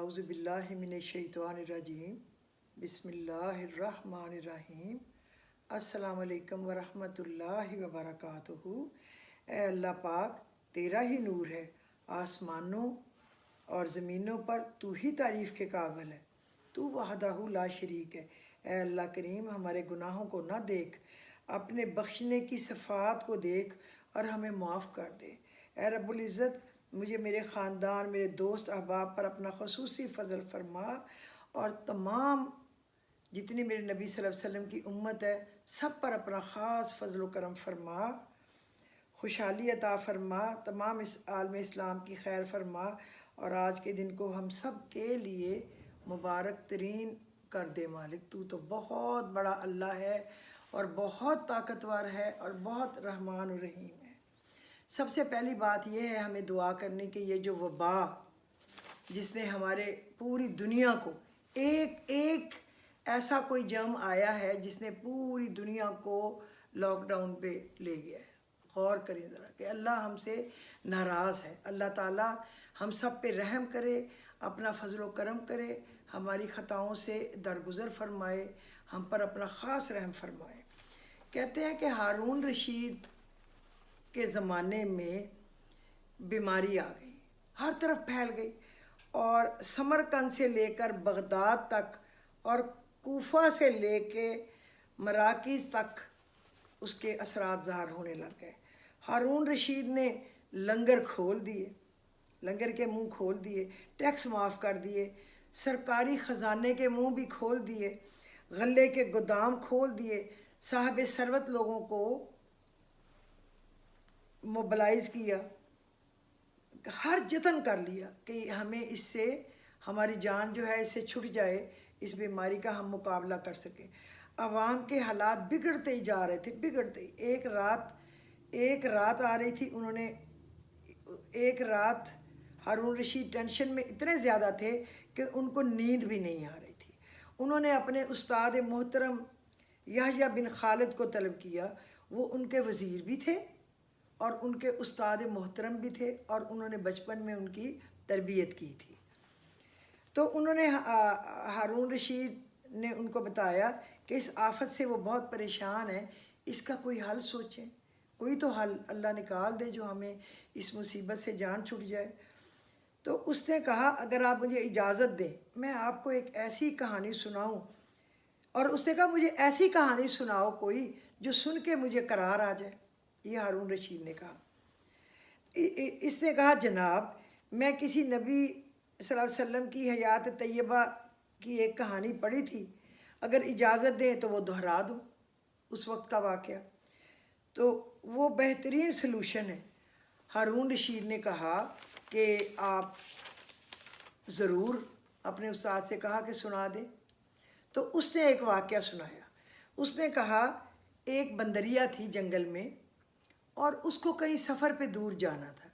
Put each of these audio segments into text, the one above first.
आउज़ुबिल्लाहि मिनश्शैतानिर्रजीम बिस्मिल्लाहिर्रहमानिर्रहीम अस्सलाम वालेकुम वरहमतुल्लाहि वबरकातुहू। ए अल्लाह पाक, तेरा ही नूर है आसमानों और ज़मीनों पर, तू ही तारीफ़ के काबिल है, तू वहदहू ला शरीक है। ए अल्लाह करीम, हमारे गुनाहों को ना देख, अपने बख्शने की सफ़ात को देख और हमें माफ़ कर दे। ए रब्बुल इज़्ज़त, मुझे, मेरे ख़ानदान, मेरे दोस्त अहबाब पर अपना ख़ुसूसी फ़ज़ल फ़रमा और तमाम जितनी मेरे नबी सल्लल्लाहु अलैहि वसल्लम की उम्मत है सब पर अपना ख़ास फ़ज़ल व करम फ़रमा, खुशहाली अता फ़रमा, तमाम इस आलम इस्लाम की खैर फ़रमा और आज के दिन को हम सब के लिए मुबारक तरीन कर दे। मालिक, तू तो बहुत बड़ा अल्लाह है और बहुत ताकतवर है और बहुत रहमान और रहीम है। सबसे पहली बात यह है हमें दुआ करने की, ये जो वबा जिसने हमारे पूरी दुनिया को एक एक ऐसा कोई जम आया है जिसने पूरी दुनिया को लॉकडाउन पे ले गया है। गौर करें ज़रा कि अल्लाह हमसे नाराज़ है। अल्लाह ताला हम सब पे रहम करे, अपना फ़ज़ल व करम करे, हमारी ख़ताओं से दरगुज़र फरमाए, हम पर अपना ख़ास रहम फरमाए। कहते हैं कि हारून रशीद के ज़माने में बीमारी आ गई, हर तरफ फैल गई और समरकंद से लेकर बगदाद तक और कूफा से लेके मराकिज़ तक उसके असरात ज़ाहिर होने लग गए। हारून रशीद ने लंगर खोल दिए, लंगर के मुंह खोल दिए, टैक्स माफ़ कर दिए, सरकारी ख़जाने के मुंह भी खोल दिए, गले के गोदाम खोल दिए, साहब सरवत लोगों को मोबलाइज़ किया, हर जतन कर लिया कि हमें इससे, हमारी जान जो है इससे छूट जाए, इस बीमारी का हम मुकाबला कर सकें। अवाम के हालात बिगड़ते ही जा रहे थे, बिगड़ते ही। एक रात आ रही थी, उन्होंने एक रात हारून रशीद टेंशन में इतने ज़्यादा थे कि उनको नींद भी नहीं आ रही थी। उन्होंने अपने उस्ताद मोहतरम याह्या बिन खालिद को तलब किया। वो उनके वज़ीर भी थे और उनके उस्ताद मोहतरम भी थे और उन्होंने बचपन में उनकी तरबियत की थी। तो उन्होंने हारून रशीद ने उनको बताया कि इस आफत से वो बहुत परेशान है, इसका कोई हल सोचें, कोई तो हल अल्लाह निकाल दे जो हमें इस मुसीबत से जान छूट जाए। तो उसने कहा, अगर आप मुझे इजाज़त दें, मैं आपको एक ऐसी कहानी सुनाऊं। और उसने कहा, मुझे ऐसी कहानी सुनाओ कोई जो सुन के मुझे करार आ जाए। ये हारून रशीद ने कहा। इसने कहा, जनाब, मैं किसी नबी सल्लल्लाहु अलैहि वसल्लम की हयात तैयबा की एक कहानी पढ़ी थी, अगर इजाज़त दें तो वो दोहरा दूँ उस वक्त का वाक़या, तो वो बेहतरीन सलूशन है। हारून रशीद ने कहा कि आप ज़रूर, अपने उस्ताद से कहा कि सुना दें। तो उसने एक वाक़या सुनाया। उसने कहा, एक बंदरिया थी जंगल में और उसको कहीं सफ़र पे दूर जाना था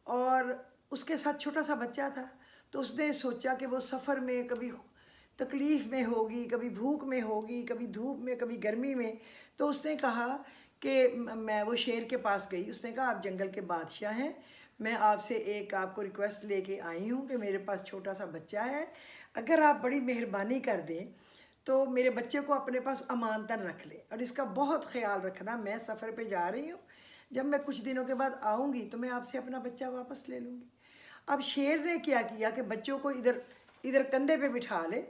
और उसके साथ छोटा सा बच्चा था। तो उसने सोचा कि वो सफ़र में कभी तकलीफ़ में होगी, कभी भूख में होगी, कभी धूप में, कभी गर्मी में। तो उसने कहा कि मैं, वो शेर के पास गई। उसने कहा, आप जंगल के बादशाह हैं, मैं आपसे एक आपको रिक्वेस्ट लेके आई हूँ कि मेरे पास छोटा सा बच्चा है, अगर आप बड़ी मेहरबानी कर दें तो मेरे बच्चे को अपने पास अमानतन रख ले और इसका बहुत ख़्याल रखना। मैं सफ़र पे जा रही हूँ, जब मैं कुछ दिनों के बाद आऊँगी तो मैं आपसे अपना बच्चा वापस ले लूँगी। अब शेर ने क्या किया कि बच्चों को इधर इधर कंधे पे बिठा ले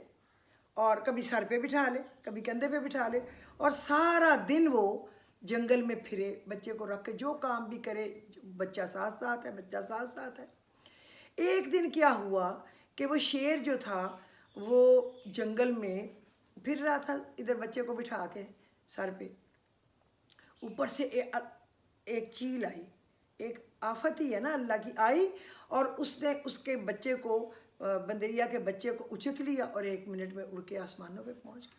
और कभी सर पे बिठा ले, कभी कंधे पे बिठा ले और सारा दिन वो जंगल में फिरे, बच्चे को रख के जो काम भी करे, बच्चा साथ साथ है, बच्चा साथ साथ है। एक दिन क्या हुआ कि वो शेर जो था वो जंगल में फिर रहा था, इधर बच्चे को बिठा के सर पे, ऊपर से एक चील आई, एक आफत ही है ना अल्लाह की, आई और उसने उसके बच्चे को, बंदरिया के बच्चे को उचक लिया और 1 मिनट में उड़ के आसमानों पे पहुंच गया।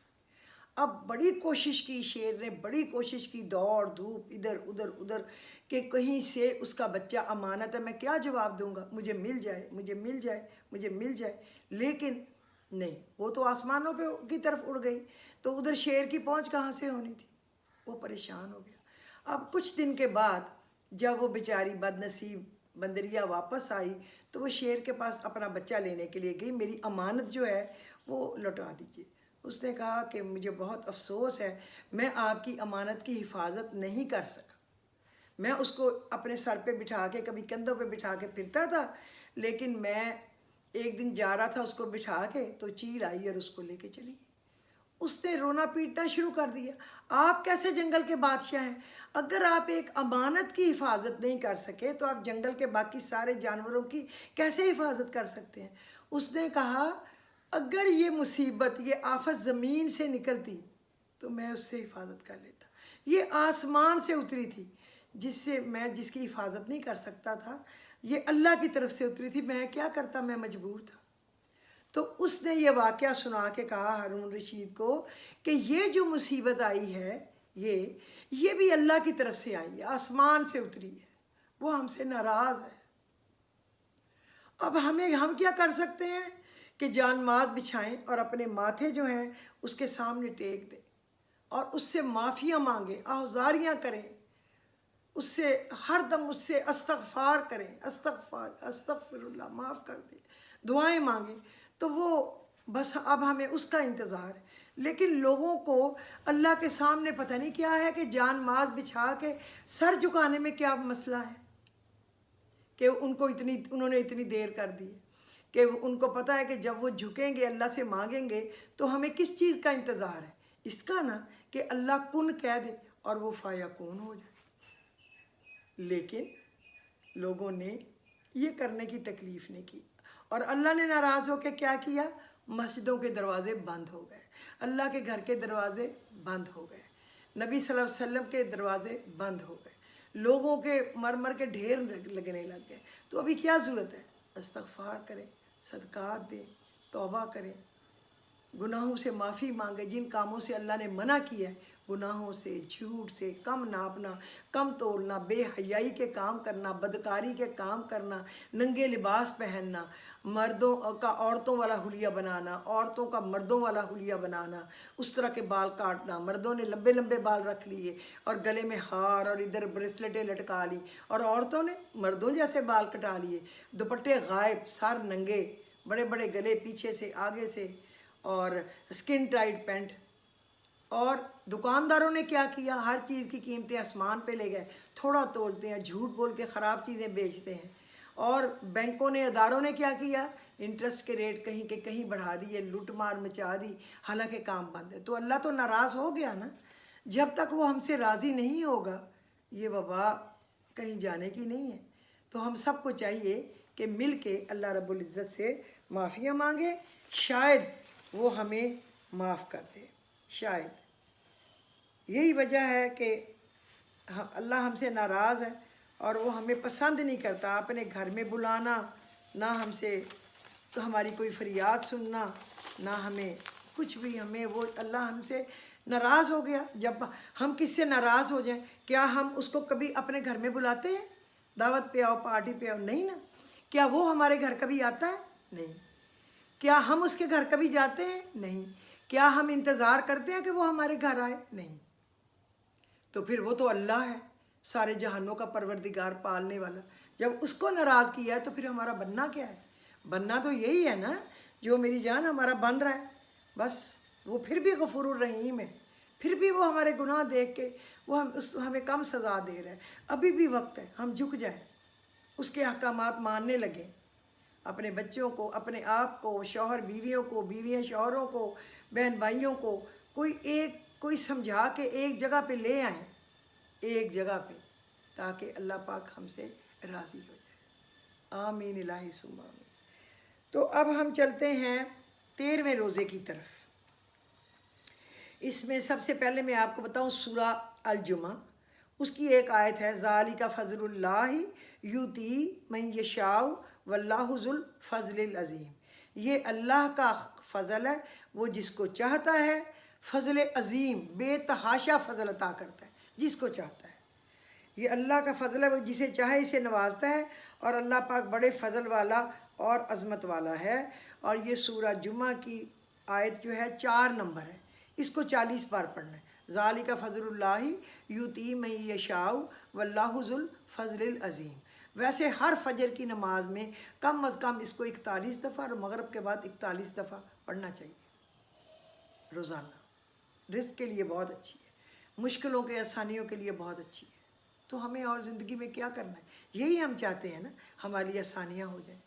अब बड़ी कोशिश की शेर ने, बड़ी कोशिश की, दौड़ धूप इधर उधर उधर कि कहीं से उसका बच्चा अमानत है, मैं क्या जवाब दूंगा, मुझे मिल जाए, मुझे मिल जाए, मुझे मिल जाए। लेकिन नहीं, वो तो आसमानों पे की तरफ उड़ गई, तो उधर शेर की पहुंच कहाँ से होनी थी। वो परेशान हो गया। अब कुछ दिन के बाद जब वो बेचारी बदनसीब बंदरिया वापस आई تو وہ شیر کے پاس اپنا بچہ لینے کے لیے گئی، میری امانت جو ہے وہ لوٹا دیجیے۔ اس نے کہا کہ مجھے بہت افسوس ہے، میں آپ کی امانت کی حفاظت نہیں کر سکا۔ میں اس کو اپنے سر پہ بٹھا کے، کبھی کندھوں پہ بٹھا کے پھرتا تھا، لیکن میں ایک دن جا رہا تھا اس کو بٹھا کے تو چیل آئی اور اس کو لے کے چلی گئی۔ اس نے رونا پیٹنا شروع کر دیا، آپ کیسے جنگل کے بادشاہ ہیں؟ اگر آپ ایک امانت کی حفاظت نہیں کر سکے تو آپ جنگل کے باقی سارے جانوروں کی کیسے حفاظت کر سکتے ہیں؟ اس نے کہا اگر یہ مصیبت، یہ آفت زمین سے نکلتی تو میں اس سے حفاظت کر لیتا، یہ آسمان سے اتری تھی جس کی حفاظت نہیں کر سکتا تھا، یہ اللہ کی طرف سے اتری تھی، میں کیا کرتا، میں مجبور تھا۔ تو اس نے یہ واقعہ سنا کے کہا ہارون رشید کو کہ یہ جو مصیبت آئی ہے یہ بھی اللہ کی طرف سے آئی ہے، آسمان سے اتری ہے، وہ ہم سے ناراض ہے۔ اب ہم کیا کر سکتے ہیں کہ جان ماز بچھائیں اور اپنے ماتھے جو ہیں اس کے سامنے ٹیک دیں اور اس سے معافیاں مانگیں، آہذاریاں کریں، اس سے ہر دم اس سے استغفار کریں، استغفر اللہ، معاف کر دیں، دعائیں مانگیں، تو وہ بس اب ہمیں اس کا انتظار ہے۔ لیکن لوگوں کو اللہ کے سامنے پتہ نہیں کیا ہے کہ جان ماز بچھا کے سر جھکانے میں کیا مسئلہ ہے کہ انہوں نے اتنی دیر کر دی ہے، کہ ان کو پتہ ہے کہ جب وہ جھکیں گے اللہ سے مانگیں گے تو ہمیں کس چیز کا انتظار ہے؟ اس کا نا کہ اللہ کن کہہ دے اور وہ فیکون ہو جائے۔ لیکن لوگوں نے یہ کرنے کی تکلیف نہیں کی، اور اللہ نے ناراض ہو کے کیا کیا؟ مسجدوں کے دروازے بند ہو گئے، اللہ کے گھر کے دروازے بند ہو گئے، نبی صلی اللہ علیہ وسلم کے دروازے بند ہو گئے، لوگوں کے مر کے ڈھیر لگنے لگ گئے۔ تو ابھی کیا ضرورت ہے؟ استغفار کریں، صدقات دیں، توبہ کریں، گناہوں سے معافی مانگے، جن کاموں سے اللہ نے منع کیا ہے، گناہوں سے، جھوٹ سے، کم ناپنا، کم تولنا، بے حیائی کے کام کرنا، بدکاری کے کام کرنا، ننگے لباس پہننا، مردوں کا عورتوں والا حلیہ بنانا، عورتوں کا مردوں والا حلیہ بنانا، اس طرح کے بال کاٹنا، مردوں نے لمبے لمبے بال رکھ لیے اور گلے میں ہار اور ادھر بریسلیٹیں لٹکا لی، اور عورتوں نے مردوں جیسے بال کٹا لیے، دوپٹے غائب، سر ننگے، بڑے بڑے گلے پیچھے سے آگے سے، اور سکن ٹائٹ پینٹ۔ اور دکانداروں نے کیا کیا؟ ہر چیز کی قیمتیں آسمان پہ لے گئے، تھوڑا تولتے ہیں، جھوٹ بول کے خراب چیزیں بیچتے ہیں۔ اور بینکوں نے، اداروں نے کیا کیا؟ انٹرسٹ کے ریٹ کہیں کے کہیں بڑھا دیے، لوٹ مار مچا دی، حالانکہ کام بند ہے۔ تو اللہ تو ناراض ہو گیا نا، جب تک وہ ہم سے راضی نہیں ہوگا یہ وبا کہیں جانے کی نہیں ہے۔ تو ہم سب کو چاہیے کہ مل کے اللہ رب العزت سے معافیاں مانگیں، شاید وہ ہمیں معاف کر دے، شاید۔ یہی وجہ ہے کہ اللہ ہم سے ناراض ہے اور وہ ہمیں پسند نہیں کرتا، اپنے گھر میں بلانا، نہ ہم سے تو ہماری کوئی فریاد سننا، نہ ہمیں کچھ بھی، ہمیں وہ اللہ ہم سے ناراض ہو گیا۔ جب ہم کس سے ناراض ہو جائیں، کیا ہم اس کو کبھی اپنے گھر میں بلاتے ہیں؟ دعوت پہ آؤ، پارٹی پہ آؤ، نہیں نا۔ کیا وہ ہمارے گھر کبھی آتا ہے؟ نہیں۔ کیا ہم اس کے گھر کبھی جاتے ہیں؟ نہیں۔ کیا ہم انتظار کرتے ہیں کہ وہ ہمارے گھر آئے؟ نہیں۔ تو پھر وہ تو اللہ ہے، سارے جہانوں کا پروردگار، پالنے والا۔ جب اس کو ناراض کیا ہے تو پھر ہمارا بننا کیا ہے؟ بننا تو یہی ہے نا جو میری جان ہمارا بن رہا ہے، بس۔ وہ پھر بھی غفور الرحیم ہے، پھر بھی وہ ہمارے گناہ دیکھ کے وہ ہمیں کم سزا دے رہا ہے۔ ابھی بھی وقت ہے، ہم جھک جائیں، اس کے احکامات ماننے لگیں، اپنے بچوں کو، اپنے آپ کو، شوہر بیویوں کو، بیویاں شوہروں کو، بہن بھائیوں کو کوئی سمجھا کے ایک جگہ پہ لے آئیں، ایک جگہ پہ، تاکہ اللہ پاک ہم سے راضی ہو جائے۔ آمین الہی ثم آمین۔ تو اب ہم چلتے ہیں 13ویں روزے کی طرف۔ اس میں سب سے پہلے میں آپ کو بتاؤں سورہ الجمعہ، اس کی ایک آیت ہے، ذالک فضل اللہ یؤتی من یشاء واللہ ذو الفضل العظیم۔ یہ اللہ کا فضل ہے، وہ جس کو چاہتا ہے فضل عظیم، بے تحاشا فضل عطا کرتا ہے جس کو چاہتا ہے۔ یہ اللہ کا فضل ہے، وہ جسے چاہے اسے نوازتا ہے، اور اللہ پاک بڑے فضل والا اور عظمت والا ہے۔ اور یہ سورہ جمعہ کی آیت جو ہے 4 نمبر ہے، اس کو 40 بار پڑھنا ہے۔ ذالک فضل اللہ یؤتی من یشاء واللہ ذو الفضل العظیم۔ वैसे हर फजर की नमाज में कम अज़ कम इसको 41 दफ़ा और मगरिब के बाद 41 दफ़ा पढ़ना चाहिए रोज़ाना। रिस्क के लिए बहुत अच्छी है, मुश्किलों के आसानियों के लिए बहुत अच्छी है। तो हमें और ज़िंदगी में क्या करना है, यही हम चाहते हैं ना, हमारी आसानियाँ हो जाएं,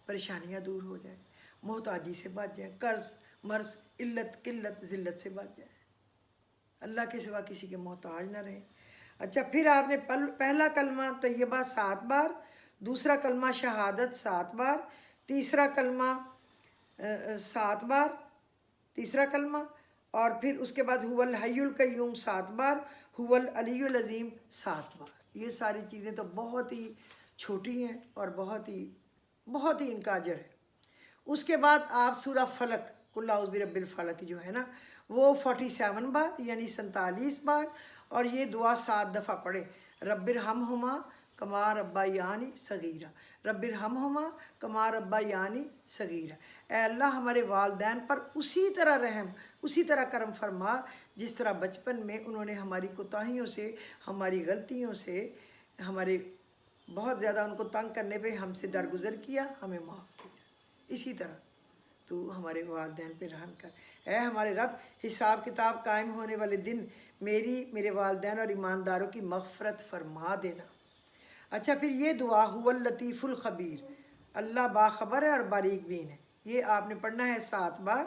परेशानियाँ दूर हो जाएं, मोहताजी से बच जाएं, कर्ज़ मर्ज़ इल्लत किल्लत ज़िल्लत से बच जाएं, अल्लाह के सिवा किसी के मोहताज ना रहें। अच्छा, फिर आपने पहला कलमा तैयबा 7 बार, दूसरा कलमा शहादत 7 बार, तीसरा कलमा 7 बार तीसरा कलमा, और फिर उसके बाद हुवल हय्युल कय्यूम 7 बार, हुवल अलीयुल अज़ीम 7 बार। ये सारी चीज़ें तो बहुत ही छोटी हैं और बहुत ही इनका अजर है। उसके बाद आप सूरा फलक कुल औज़ु बिरब्बिल फलक जो है ना, वो 47 बार यानी 47 बार, और ये दुआ 7 दफ़ा पढ़े, रब्बिरहमहुमा कमा रब्बायानी सगीरा, रब्बिरहमहुमा कमा रब्बायानी सगीरा। ऐ अल्लाह हमारे वालिदैन पर उसी तरह रहम, उसी तरह करम फरमा जिस तरह बचपन में उन्होंने हमारी कोताहियों से, हमारी गलतियों से, हमारे बहुत ज़्यादा उनको तंग करने पे हमसे दरगुजर किया, हमें माफ़ किया। इसी तरह तू हमारे वालिदैन पे रहम कर। ऐ हमारे रब, हिसाब किताब कायम होने वाले दिन मेरे वालिदैन और ईमानदारों की मग़फ़रत फरमा देना। अच्छा, फिर ये दुआ हुवल लतीफ़ुल ख़बीर, अल्लाह बाखबर है और बारीक बीन है, ये आपने पढ़ना है 7 बार।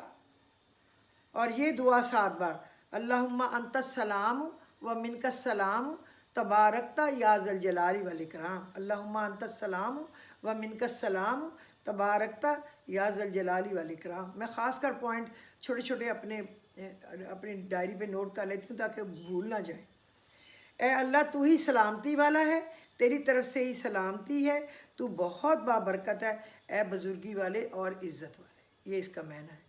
और ये दुआ 7 बार, अल्लाहुम्मा अंतस सलाम व मिनकस सलाम तबारकता या ज़ल जलाली वल इकराम, अल्लाहुम्मा अंतस सलाम व मिनकस सलाम तबारकता या ज़ल जलाली वल इकराम। मैं ख़ास कर पॉइंट छोटे छोटे अपनी डायरी पे नोट कर लेती हूँ ताकि भूल ना जाए। ए अल्लाह, तू ही सलामती वाला है, तेरी तरफ से ही सलामती है, तू बहुत बाबरकत है, ए बुजुर्गी वाले और इज़्ज़त वाले। ये इसका माना है,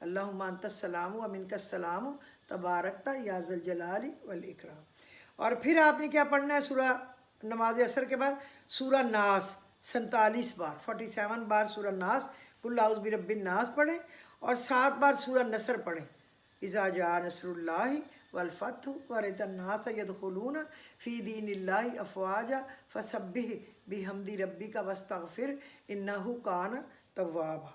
अल्लाहुम्मा अंतस सलाम व मिनकस सलाम तबारकता या ज़ल जलाली वल इकराम। और फिर आपने क्या पढ़ना है, सूरा नमाज असर के बाद सूरा नास 47 बार, 47 बार सूरा नास कुल औज़ु बिरब्बिन नास पढ़ें, और 7 बार सूरा नसर पढ़ें, इज़ा जा नसरुल्लाहि वल फतहु व रअयतन नास यदखुलूना फ़ी दीनिल्लाहि अफ़वाजा फसब्बिह बिहम्दि रब्बिका वस्तग़फिर इन्नहु कान तव्वाबा।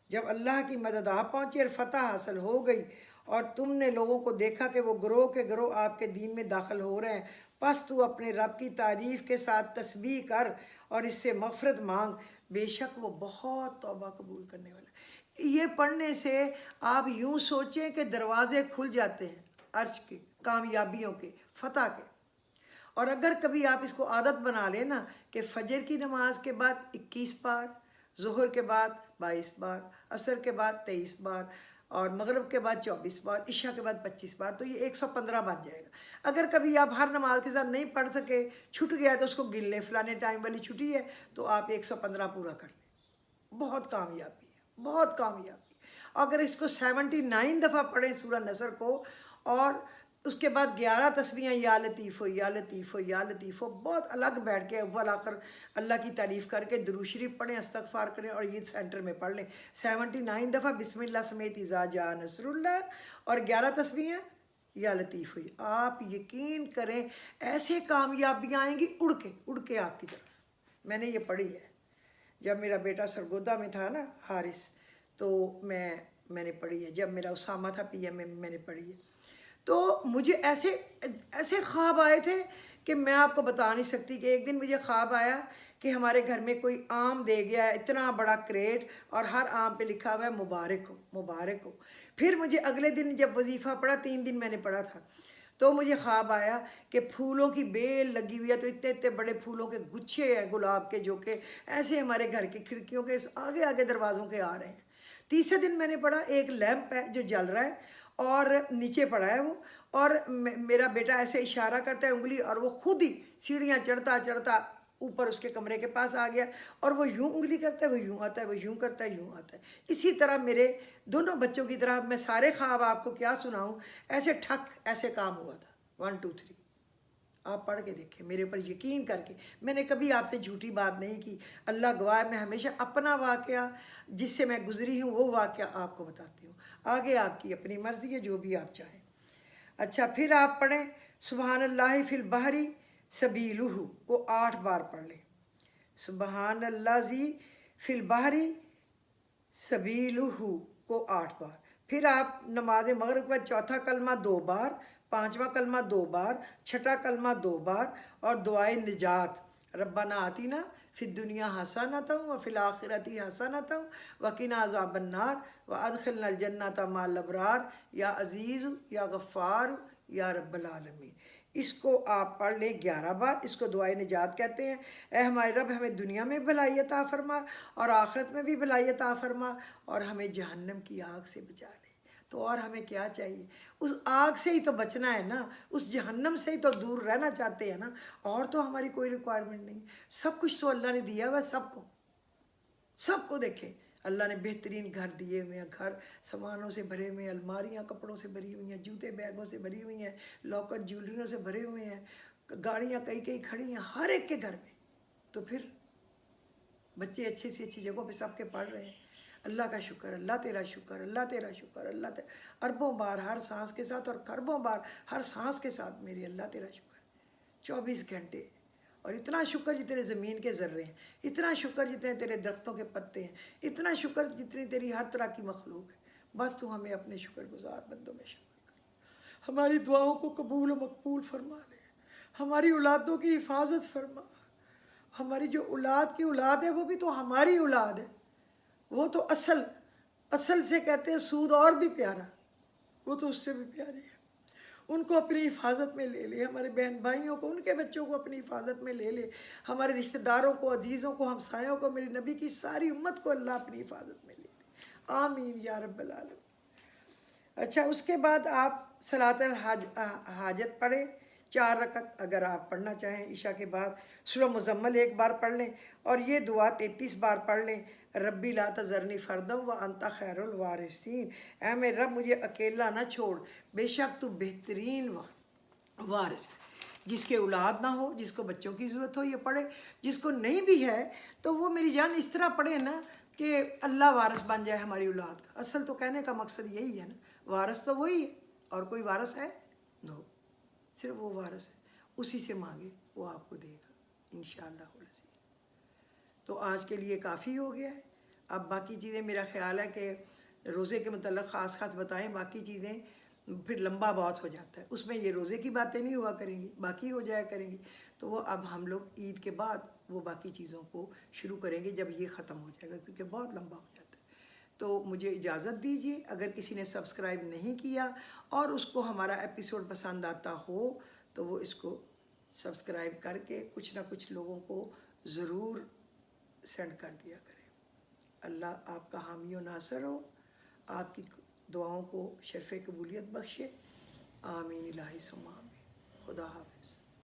जब अल्लाह की मदद आ पहुँची और फ़तह हासिल हो गई और तुमने लोगों को देखा कि वो ग्रोह के ग्रोह आपके दीन में दाखिल हो रहे हैं, बस तू अपने रब की तारीफ़ के साथ तस्बीह कर और इससे मग़फ़रत मांग, बेशक वो बहुत तौबा कबूल करने वाला है। ये पढ़ने से आप यूँ सोचें कि दरवाज़े खुल जाते हैं अर्श के, कामयाबियों के, फ़तह के। और अगर कभी आप इसको आदत बना लें ना कि फ़जर की नमाज के बाद 21 बार, ज़ुहर के बाद 22 बार, असर के बाद 23 बार, और मगरिब के बाद 24 बार, इशा के बाद 25 बार, तो ये 115 बन जाएगा। अगर कभी आप हर नमाज के साथ नहीं पढ़ सके, छूट गया, तो उसको गिन लें, फ़लाने टाइम वाली छुट्टी है तो आप 115 पूरा कर लें। बहुत कामयाबी है, बहुत कामयाबी। अगर इसको 79 दफ़ा पढ़ें सूरा नसर को, और उसके बाद 11 तस्बीहां या लतीफ़ हो या लतीफ़ हो या लतीफ़ हो, बहुत अलग बैठ के अव्वल आखिर अल्लाह की तारीफ़ करके दुरूद शरीफ पढ़ें, इस्तग़फ़ार करें, और ये सेंटर में पढ़ लें 79 दफ़ा बिस्मिल्लाह समेत इज़ा जा नसरुल्लाह, और 11 तस्बीहां या लतीफ़ हुई। आप यकीन करें ऐसे कामयाबियाँ आएंगी उड़ के आपकी तरफ। मैंने ये पढ़ी है जब मेरा बेटा सरगोदा में था ना, हारिस, तो मैंने पढ़ी है। जब मेरा उसामा था PM में, मैंने पढ़ी है। तो मुझे ऐसे ख्वाब आए थे कि मैं आपको बता नहीं सकती। कि एक दिन मुझे ख्वाब आया कि हमारे घर में कोई आम दे गया है, इतना बड़ा क्रेट, और हर आम पे लिखा हुआ है मुबारक हो, मुबारक हो। फिर मुझे अगले दिन जब वजीफ़ा पढ़ा, 3 दिन मैंने पढ़ा था, तो मुझे ख्वाब आया कि फूलों की बेल लगी हुई है, तो इतने इतने बड़े फूलों के गुच्छे हैं गुलाब के, जो कि ऐसे हमारे घर की खिड़कियों के आगे आगे दरवाज़ों के आ रहे हैं। तीसरे दिन मैंने पढ़ा एक लैंप है जो जल रहा है और नीचे पड़ा है वो, और मेरा बेटा ऐसे इशारा करता है उंगली, और वो खुद ही सीढ़ियाँ चढ़ता चढ़ता ऊपर उसके कमरे के पास आ गया, और वो यूँ उंगली करता है, वो यूँ आता है, वो यूँ करता है, यूँ आता है। इसी तरह मेरे दोनों बच्चों की तरह मैं सारे ख्वाब आपको क्या सुनाऊँ, ऐसे ठक ऐसे काम हुआ था। 1 2 3 आप पढ़ के देखें, मेरे ऊपर यकीन करके। मैंने कभी आपसे झूठी बात नहीं की, अल्लाह गवाह है। मैं हमेशा अपना वाक़या जिससे मैं गुज़री हूँ वो वाक़या आपको बताती हूँ। आगे आपकी अपनी मर्ज़ी है, जो भी आप चाहें। अच्छा, फिर आप पढ़ें सुबहानल्लाहि फिल बहरी सबीलुहु को 8 बार पढ़ लें। सुबहान अल्लाह जी फिल बहरी सबीलुहु को 8 बार। फिर आप नमाज मगरिब का चौथा कलमा 2 बार, पांचवा कलमा 2 बार, छठा कलमा 2 बार और दुआए निजात रब्बाना आतीना फिर दुनिया हसनतम व फिल आखिरती हसनतम वकिना अज़ाबन्नार व अदखिलना जन्नत माल अबरार या अज़ीज़ या गफ़्फ़ार या रब्बल आलमीन। इसको आप पढ़ लें 11 बार। इसको दुआए निजात कहते हैं। ऐ हमारे रब हमें दुनिया में भलाई अता फरमा और आखिरत में भी भलाई अता फरमा और हमें जहन्नम की आग से बचा ले। तो और हमें क्या चाहिए? उस आग से ही तो बचना है ना, उस जहन्नम से ही तो दूर रहना चाहते हैं ना, और तो हमारी कोई रिक्वायरमेंट नहीं। सब कुछ तो अल्लाह ने दिया हुआ सबको, सबको देखें अल्लाह ने बेहतरीन घर दिए हुए हैं, घर सामानों से भरे हुए हैं, अलमारियाँ कपड़ों से भरी हुई हैं, जूते बैगों से भरी हुई हैं, लॉकर ज्वेलरियों से भरे हुए हैं, गाड़ियाँ कई कई खड़ी हैं हर एक के घर में। तो फिर बच्चे अच्छी से अच्छी जगहों पे सबके पढ़ रहे हैं। अल्लाह का शुक्र, अल्लाह तेरा शुक्र, अल्लाह तेरा शुक्र, अल्लाह तेरा अरबों बार हर सांस के साथ और खरबों बार हर सांस के साथ मेरी अल्लाह तेरा शुक्र 24 घंटे। और इतना शुक्र जितने ज़मीन के ज़र्रे हैं, इतना शुक्र जितने तेरे दरख्तों के पत्ते हैं, इतना शुक्र जितनी तेरी हर तरह की मखलूक है। बस तू हमें अपने शुक्रगुजार बंदों में शामिल कर, हमारी दुआओं को कबूल व मकबूल फरमा ले, हमारी औलादों की हिफाजत फरमा। हमारी जो औलाद की औलाद है वो भी तो हमारी औलाद है, वो तो असल से कहते हैं सूद और भी प्यारा, वो तो उससे भी प्यारी है। उनको अपनी हिफाजत में ले ले, हमारे बहन भाइयों को, उनके बच्चों को अपनी हिफाजत में ले ले, हमारे रिश्तेदारों को, अजीज़ों को, हमसायों को, मेरे नबी की सारी उम्मत को अल्लाह अपनी हिफाजत में ले ले। आमीन या रब्बल आलमीन। अच्छा, उसके बाद आप सलातुल हाजत पढ़ें 4 रकत अगर आप पढ़ना चाहें ईशा के बाद। सूरह मुज़म्मल 1 बार पढ़ लें और ये दुआ 33 बार पढ़ लें। रब्बी ला तज़रनी फ़रदम व अंता खैरुल वारिसीन। ऐ मेरे रब मुझे अकेला ना छोड़, बेशक तू बेहतरीन वारिस है। जिसके औलाद ना हो, जिसको बच्चों की ज़रूरत हो ये पढ़े, जिसको नहीं भी है तो वो मेरी जान इस तरह पढ़े ना कि अल्लाह वारिस बन जाए हमारी औलाद का। असल तो कहने का मकसद यही है ना, वारिस तो वही है और कोई वारिस है नो, सिर्फ वो वारिस है, उसी से मांगे वो आपको देगा इंशाअल्लाह। तो आज के लिए काफ़ी हो गया है। अब बाकी चीज़ें मेरा ख्याल है कि रोज़े के मतलब ख़ास बताएं, बाकी चीज़ें फिर लंबा बहुत हो जाता है, उसमें ये रोज़े की बातें नहीं हुआ करेंगी, बाकी हो जाया करेंगी। तो वो अब हम लोग ईद के बाद वो बाकी चीज़ों को शुरू करेंगे जब ये ख़त्म हो जाएगा, क्योंकि बहुत लंबा हो जाता है। तो मुझे इजाज़त दीजिए। अगर किसी ने सब्सक्राइब नहीं किया और उसको हमारा एपिसोड पसंद आता हो तो वो इसको सब्सक्राइब करके कुछ ना कुछ लोगों को ज़रूर सेंड कर दिया करें। अल्लाह आपका हामी व नासर हो, आपकी दुआओं को शर्फ़ कबूलियत बख्शे। आमीन इलाही सुम्मा आमीन। खुदा हाफ़िज़।